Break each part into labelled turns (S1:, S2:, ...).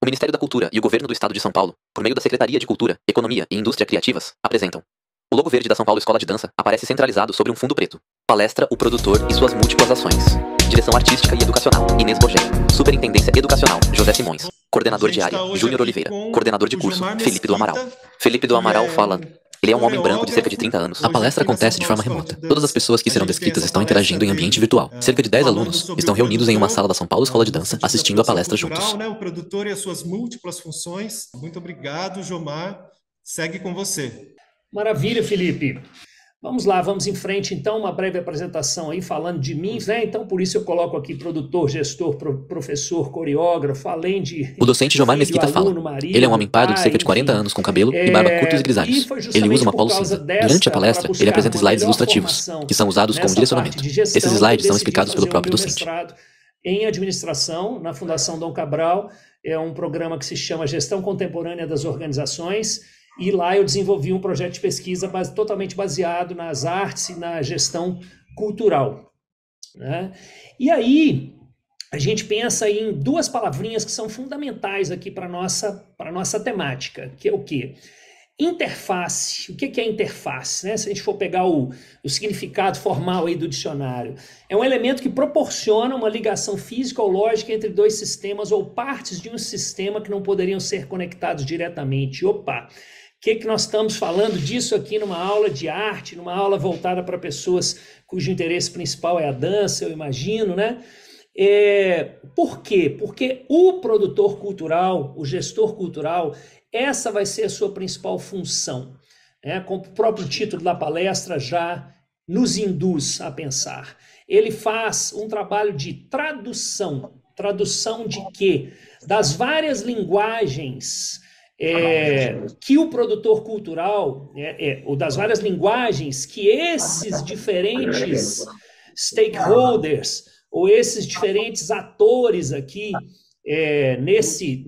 S1: Ministério da Cultura e o Governo do Estado de São Paulo, por meio da Secretaria de Cultura, Economia e Indústria Criativas, apresentam. O logo verde da São Paulo Escola de Dança aparece centralizado sobre um fundo preto. Palestra O Produtor e suas múltiplas ações. Direção Artística e Educacional, Inês Bogé. Superintendência Educacional, José Simões. Coordenador de área, Júnior Oliveira. Coordenador de curso, Felipe do Amaral. Felipe do Amaral fala... Ele é um homem branco de cerca de 30 anos. A palestra acontece de forma remota. Todas as pessoas que serão descritas estão interagindo em ambiente virtual. Cerca de 10 alunos estão reunidos em uma sala da São Paulo Escola de Dança, assistindo a palestra juntos.
S2: O produtor e as suas múltiplas funções. Muito obrigado, Jomar. Segue com você.
S3: Maravilha, Felipe. Vamos lá, vamos em frente, então, uma breve apresentação aí falando de mim, né? Então, por isso eu coloco aqui produtor, gestor, professor, coreógrafo, além de...
S1: O docente Jomar Mesquita fala. Ele é um homem pardo de cerca de 40 anos, com cabelo e barba curtos e grisalhos. Ele usa uma polo cinza. Durante a palestra, ele apresenta slides ilustrativos, que são usados como direcionamento. Esses slides são explicados pelo próprio docente.
S3: Em administração, na Fundação Dom Cabral, é um programa que se chama Gestão Contemporânea das Organizações, e lá eu desenvolvi um projeto de pesquisa totalmente baseado nas artes e na gestão cultural, né? E aí, a gente pensa em duas palavrinhas que são fundamentais aqui para a nossa temática, que é o quê? Interface. O que é interface, né? Se a gente for pegar o significado formal aí do dicionário, é um elemento que proporciona uma ligação física ou lógica entre dois sistemas ou partes de um sistema que não poderiam ser conectados diretamente. Opa! O que nós estamos falando disso aqui numa aula de arte, numa aula voltada para pessoas cujo interesse principal é a dança, eu imagino, né? Por quê? Porque o produtor cultural, o gestor cultural, essa vai ser a sua principal função, né? Como o próprio título da palestra já nos induz a pensar. Ele faz um trabalho de tradução. Tradução de quê? Das várias linguagens que o produtor cultural, ou das várias linguagens que esses diferentes stakeholders, ou esses diferentes atores aqui, nesse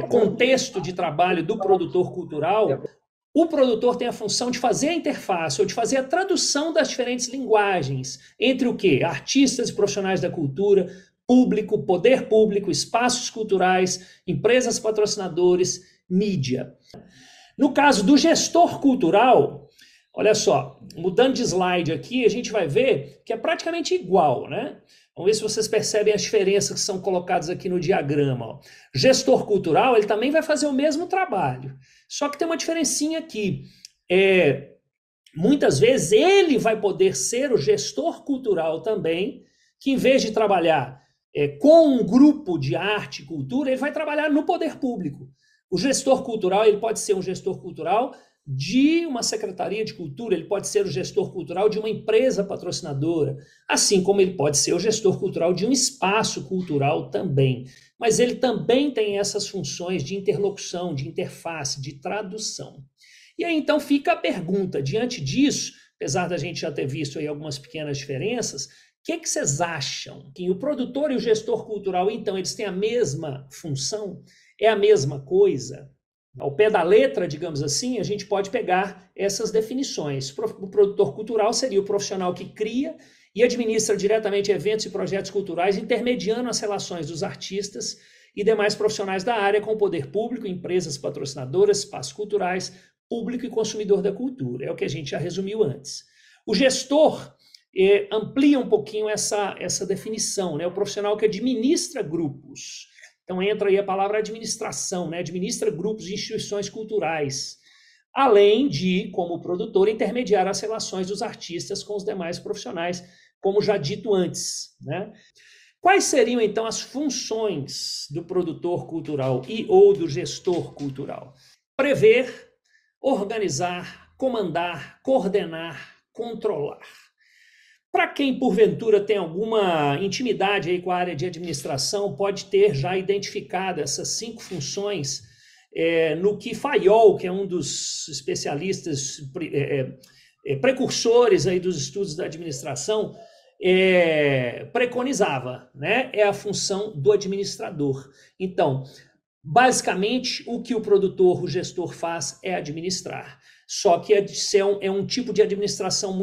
S3: contexto de trabalho do produtor cultural, o produtor tem a função de fazer a interface, ou de fazer a tradução das diferentes linguagens, entre o quê? Artistas e profissionais da cultura, público, poder público, espaços culturais, empresas patrocinadores, mídia. No caso do gestor cultural, olha só, mudando de slide aqui, a gente vai ver que é praticamente igual, né? Vamos ver se vocês percebem as diferenças que são colocadas aqui no diagrama. Ó. Gestor cultural, ele também vai fazer o mesmo trabalho, só que tem uma diferencinha aqui. Muitas vezes ele vai poder ser o gestor cultural também, que em vez de trabalhar com um grupo de arte e cultura, ele vai trabalhar no poder público. O gestor cultural, ele pode ser um gestor cultural de uma secretaria de cultura, ele pode ser o gestor cultural de uma empresa patrocinadora, assim como ele pode ser o gestor cultural de um espaço cultural também. Mas ele também tem essas funções de interlocução, de interface, de tradução. E aí, então, fica a pergunta, diante disso, apesar da gente já ter visto aí algumas pequenas diferenças, o que vocês acham? Que o produtor e o gestor cultural, então, eles têm a mesma função? É a mesma coisa? Ao pé da letra, digamos assim, a gente pode pegar essas definições. O produtor cultural seria o profissional que cria e administra diretamente eventos e projetos culturais, intermediando as relações dos artistas e demais profissionais da área com o poder público, empresas patrocinadoras, espaços culturais, público e consumidor da cultura. É o que a gente já resumiu antes. O gestor amplia um pouquinho essa definição, né? O profissional que administra grupos. Então entra aí a palavra administração, né? Administra grupos e instituições culturais, além de, como produtor, intermediar as relações dos artistas com os demais profissionais, como já dito antes, né? Quais seriam, então, as funções do produtor cultural e ou do gestor cultural? Prever, organizar, comandar, coordenar, controlar. Para quem, porventura, tem alguma intimidade aí com a área de administração, pode ter já identificado essas 5 funções no que Fayol, que é um dos especialistas precursores aí dos estudos da administração, preconizava, né? É a função do administrador. Então, basicamente, o que o produtor, o gestor faz é administrar. Só que é um tipo de administração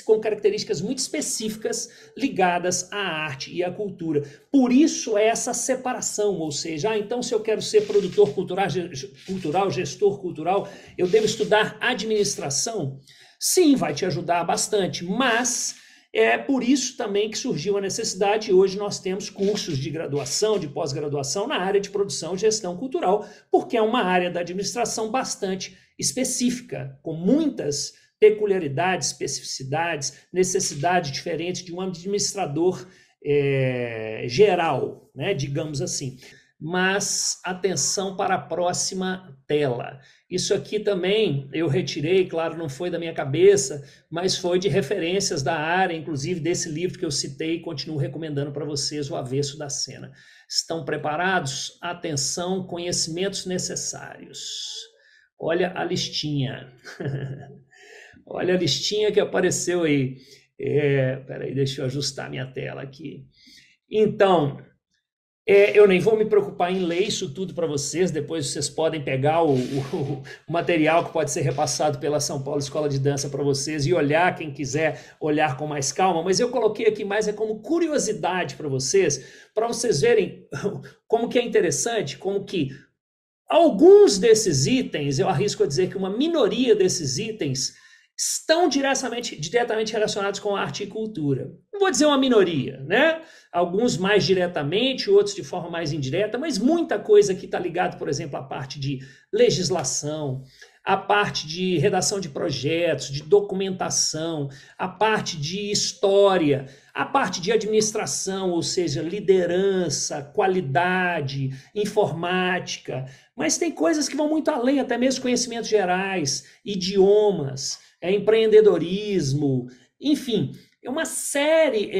S3: com características muito específicas ligadas à arte e à cultura. Por isso é essa separação, ou seja, então se eu quero ser produtor cultural, gestor cultural, eu devo estudar administração? Sim, vai te ajudar bastante, mas é por isso também que surgiu a necessidade, e hoje nós temos cursos de graduação, de pós-graduação na área de produção e gestão cultural, porque é uma área da administração bastante específica, com muitas peculiaridades, especificidades, necessidades diferentes de um administrador geral, né, digamos assim. Mas atenção para a próxima tela. Isso aqui também eu retirei, claro, não foi da minha cabeça, mas foi de referências da área, inclusive desse livro que eu citei e continuo recomendando para vocês, O Avesso da Cena. Estão preparados? Atenção, conhecimentos necessários. Olha a listinha. Olha a listinha que apareceu aí. Peraí, deixa eu ajustar minha tela aqui. Então, eu nem vou me preocupar em ler isso tudo para vocês, depois vocês podem pegar o material que pode ser repassado pela São Paulo Escola de Dança para vocês e olhar, quem quiser olhar com mais calma, mas eu coloquei aqui mais como curiosidade para vocês verem como que é interessante, como que alguns desses itens, eu arrisco a dizer que uma minoria desses itens estão diretamente relacionados com arte e cultura. Não vou dizer uma minoria, né? Alguns mais diretamente, outros de forma mais indireta, mas muita coisa aqui está ligada, por exemplo, à parte de legislação, à parte de redação de projetos, de documentação, à parte de história, à parte de administração, ou seja, liderança, qualidade, informática, mas tem coisas que vão muito além, até mesmo conhecimentos gerais, idiomas, empreendedorismo, enfim, é uma série,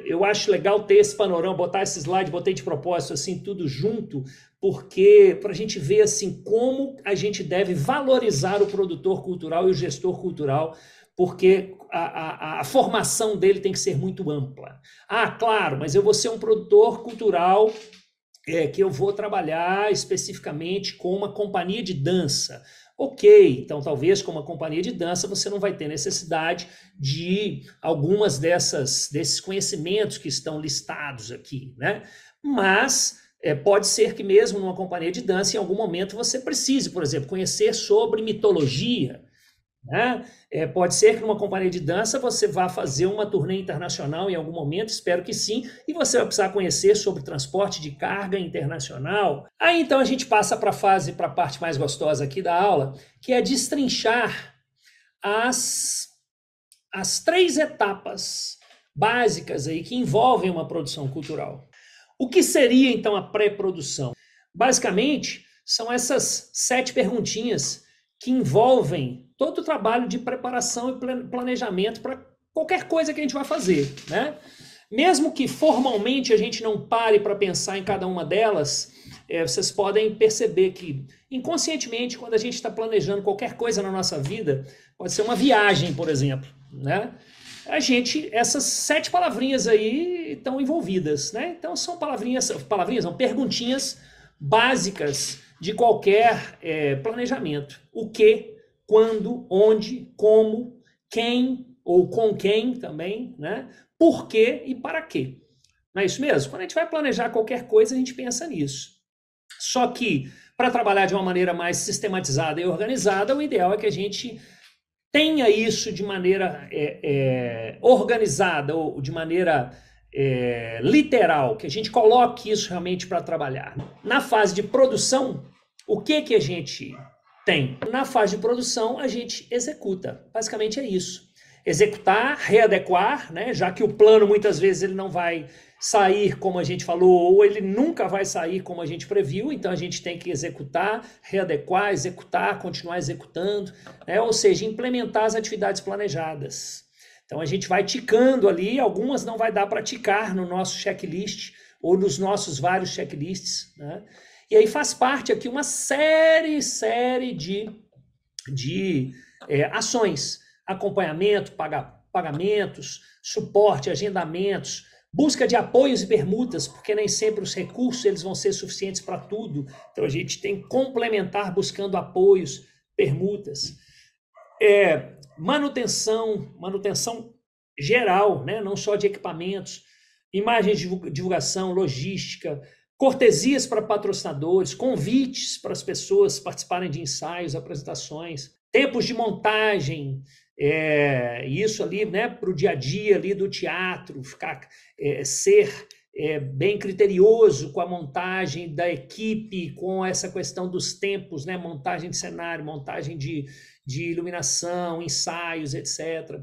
S3: eu acho legal ter esse panorama, botar esse slide, botei de propósito assim, tudo junto, porque para a gente ver assim, como a gente deve valorizar o produtor cultural e o gestor cultural, porque a formação dele tem que ser muito ampla. Ah, claro, mas eu vou ser um produtor cultural que eu vou trabalhar especificamente com uma companhia de dança. Ok, então talvez com uma companhia de dança você não vai ter necessidade de algumas desses conhecimentos que estão listados aqui, né? Mas pode ser que mesmo numa companhia de dança, em algum momento você precise, por exemplo, conhecer sobre mitologia, né? Pode ser que numa companhia de dança você vá fazer uma turnê internacional em algum momento, espero que sim, e você vai precisar conhecer sobre transporte de carga internacional. Aí então a gente passa para a parte mais gostosa aqui da aula, que é destrinchar as 3 etapas básicas aí que envolvem uma produção cultural. O que seria então a pré-produção? Basicamente, são essas 7 perguntinhas que envolvem todo o trabalho de preparação e planejamento para qualquer coisa que a gente vai fazer, né? Mesmo que formalmente a gente não pare para pensar em cada uma delas, vocês podem perceber que inconscientemente, quando a gente está planejando qualquer coisa na nossa vida, pode ser uma viagem, por exemplo, né? Essas 7 palavrinhas aí estão envolvidas, né? Então são perguntinhas básicas de qualquer planejamento. O que, quando, onde, como, quem ou com quem também, né? Por quê e para quê. Não é isso mesmo? Quando a gente vai planejar qualquer coisa, a gente pensa nisso. Só que, para trabalhar de uma maneira mais sistematizada e organizada, o ideal é que a gente tenha isso de maneira organizada ou de maneira literal, que a gente coloque isso realmente para trabalhar. Na fase de produção, o que a gente tem? Na fase de produção, a gente executa. Basicamente é isso. Executar, readequar, né? Já que o plano muitas vezes ele não vai sair como a gente falou, ou ele nunca vai sair como a gente previu, então a gente tem que executar, readequar, executar, continuar executando, né? Ou seja, implementar as atividades planejadas. Então a gente vai ticando ali, algumas não vai dar para ticar no nosso checklist ou nos nossos vários checklists, né? E aí faz parte aqui uma série de ações, acompanhamento, pagamentos, suporte, agendamentos, busca de apoios e permutas, porque nem sempre os recursos eles vão ser suficientes para tudo, então a gente tem que complementar buscando apoios, permutas. Manutenção geral, né? Não só de equipamentos, imagens de divulgação, logística, cortesias para patrocinadores, convites para as pessoas participarem de ensaios, apresentações, tempos de montagem, isso ali, né, para o dia a dia ali do teatro, ser bem criterioso com a montagem da equipe, com essa questão dos tempos, né, montagem de cenário, montagem de iluminação, ensaios, etc.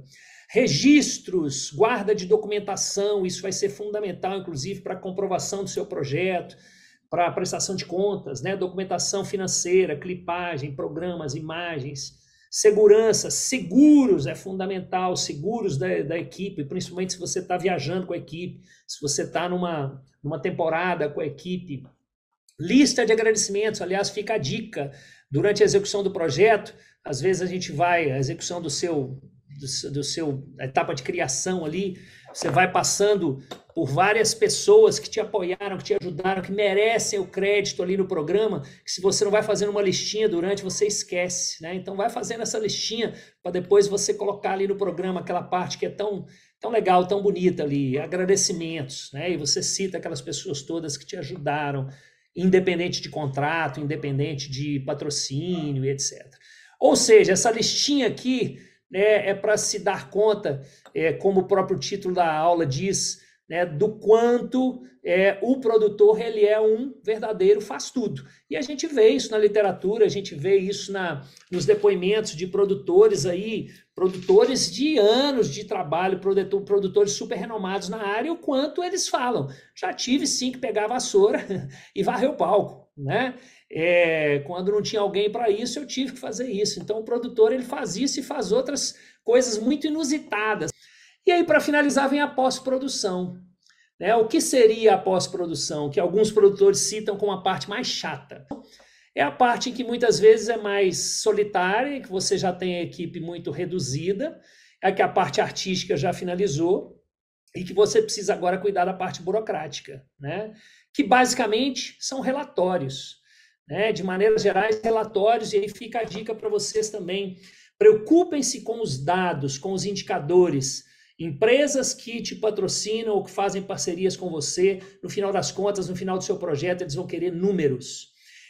S3: Registros, guarda de documentação, isso vai ser fundamental, inclusive, para a comprovação do seu projeto, para a prestação de contas, né? Documentação financeira, clipagem, programas, imagens, segurança, seguros é fundamental, seguros da equipe, principalmente se você está viajando com a equipe, se você está numa temporada com a equipe. Lista de agradecimentos, aliás, fica a dica, durante a execução do projeto, às vezes a gente vai, a execução do seu etapa de criação ali, você vai passando por várias pessoas que te apoiaram, que te ajudaram, que merecem o crédito ali no programa, que se você não vai fazendo uma listinha durante, você esquece, né? Então vai fazendo essa listinha para depois você colocar ali no programa aquela parte que é tão legal, tão bonita ali, agradecimentos, né? E você cita aquelas pessoas todas que te ajudaram, independente de contrato, independente de patrocínio, etc. Ou seja, essa listinha aqui é para se dar conta, como o próprio título da aula diz, né, do quanto o produtor ele é um verdadeiro faz-tudo. E a gente vê isso na literatura, a gente vê isso nos depoimentos de produtores aí, produtores de anos de trabalho, produtores super renomados na área, o quanto eles falam. Já tive sim que pegar a vassoura e varrer o palco, né? Quando não tinha alguém para isso, eu tive que fazer isso. Então o produtor ele faz isso e faz outras coisas muito inusitadas. E aí, para finalizar, vem a pós-produção. Né? O que seria a pós-produção? Que alguns produtores citam como a parte mais chata. É a parte em que muitas vezes é mais solitária, que você já tem a equipe muito reduzida, é que a parte artística já finalizou e que você precisa agora cuidar da parte burocrática, né? Que basicamente são relatórios, né? De maneiras gerais, relatórios, e aí fica a dica para vocês também. Preocupem-se com os dados, com os indicadores. Empresas que te patrocinam ou que fazem parcerias com você, no final das contas, no final do seu projeto, eles vão querer números,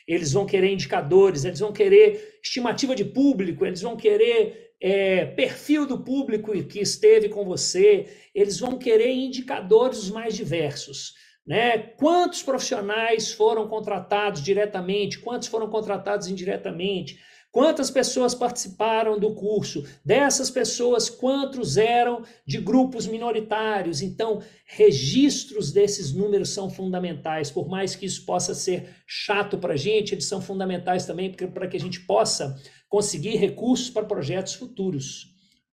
S3: eles vão querer indicadores, eles vão querer estimativa de público, eles vão querer perfil do público que esteve com você, eles vão querer indicadores os mais diversos. Né? Quantos profissionais foram contratados diretamente, quantos foram contratados indiretamente, quantas pessoas participaram do curso, dessas pessoas, quantos eram de grupos minoritários. Então, registros desses números são fundamentais, por mais que isso possa ser chato para a gente, eles são fundamentais também para que a gente possa conseguir recursos para projetos futuros.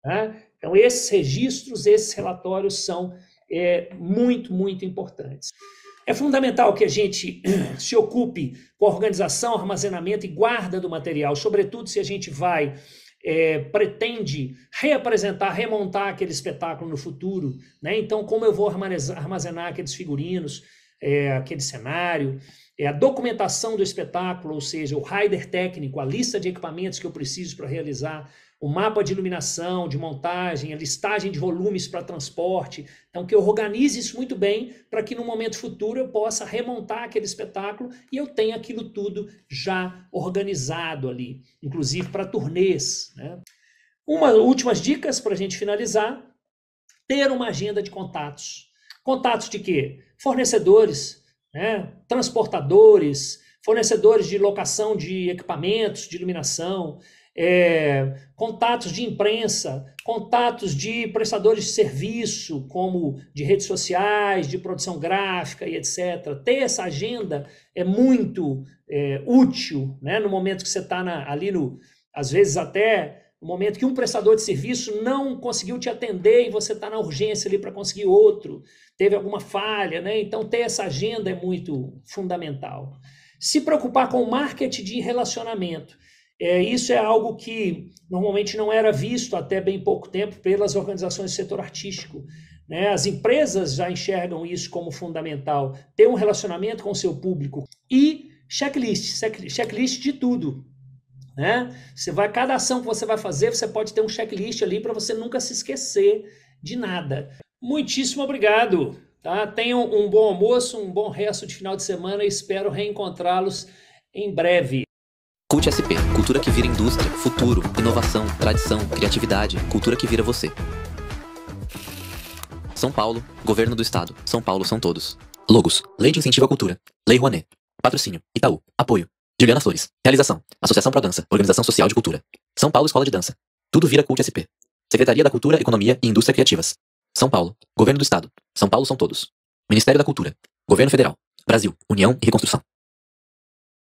S3: Tá? Então, esses registros, esses relatórios são muito, muito importantes. É fundamental que a gente se ocupe com a organização, armazenamento e guarda do material, sobretudo se a gente pretende reapresentar, remontar aquele espetáculo no futuro, né? Então, como eu vou armazenar aqueles figurinos, aquele cenário, a documentação do espetáculo, ou seja, o rider técnico, a lista de equipamentos que eu preciso para realizar, o mapa de iluminação, de montagem, a listagem de volumes para transporte. Então, que eu organize isso muito bem para que no momento futuro eu possa remontar aquele espetáculo e eu tenha aquilo tudo já organizado ali, inclusive para turnês. Né? Últimas dicas para a gente finalizar: ter uma agenda de contatos. Contatos de quê? Fornecedores, né? Transportadores, fornecedores de locação de equipamentos, de iluminação, contatos de imprensa, contatos de prestadores de serviço, como de redes sociais, de produção gráfica e etc. Ter essa agenda é muito útil, né? No momento que você está às vezes até no momento que um prestador de serviço não conseguiu te atender e você está na urgência ali para conseguir outro, teve alguma falha, né? Então ter essa agenda é muito fundamental. Se preocupar com o marketing de relacionamento. Isso é algo que normalmente não era visto até bem pouco tempo pelas organizações do setor artístico. Né? As empresas já enxergam isso como fundamental, ter um relacionamento com o seu público. E checklist de tudo. né? Cada ação que você vai fazer, você pode ter um checklist ali para você nunca se esquecer de nada. Muitíssimo obrigado, tá? Tenham um bom almoço, um bom resto de final de semana e espero reencontrá-los em breve.
S1: Cult SP, cultura que vira indústria, futuro, inovação, tradição, criatividade, cultura que vira você. São Paulo, Governo do Estado. São Paulo são todos. Logos, Lei de Incentivo à Cultura. Lei Rouanet. Patrocínio, Itaú. Apoio, Juliana Flores. Realização, Associação Pro Dança, Organização Social de Cultura. São Paulo Escola de Dança. Tudo vira Cult SP. Secretaria da Cultura, Economia e Indústria Criativas. São Paulo, Governo do Estado. São Paulo são todos. Ministério da Cultura. Governo Federal. Brasil, União e Reconstrução.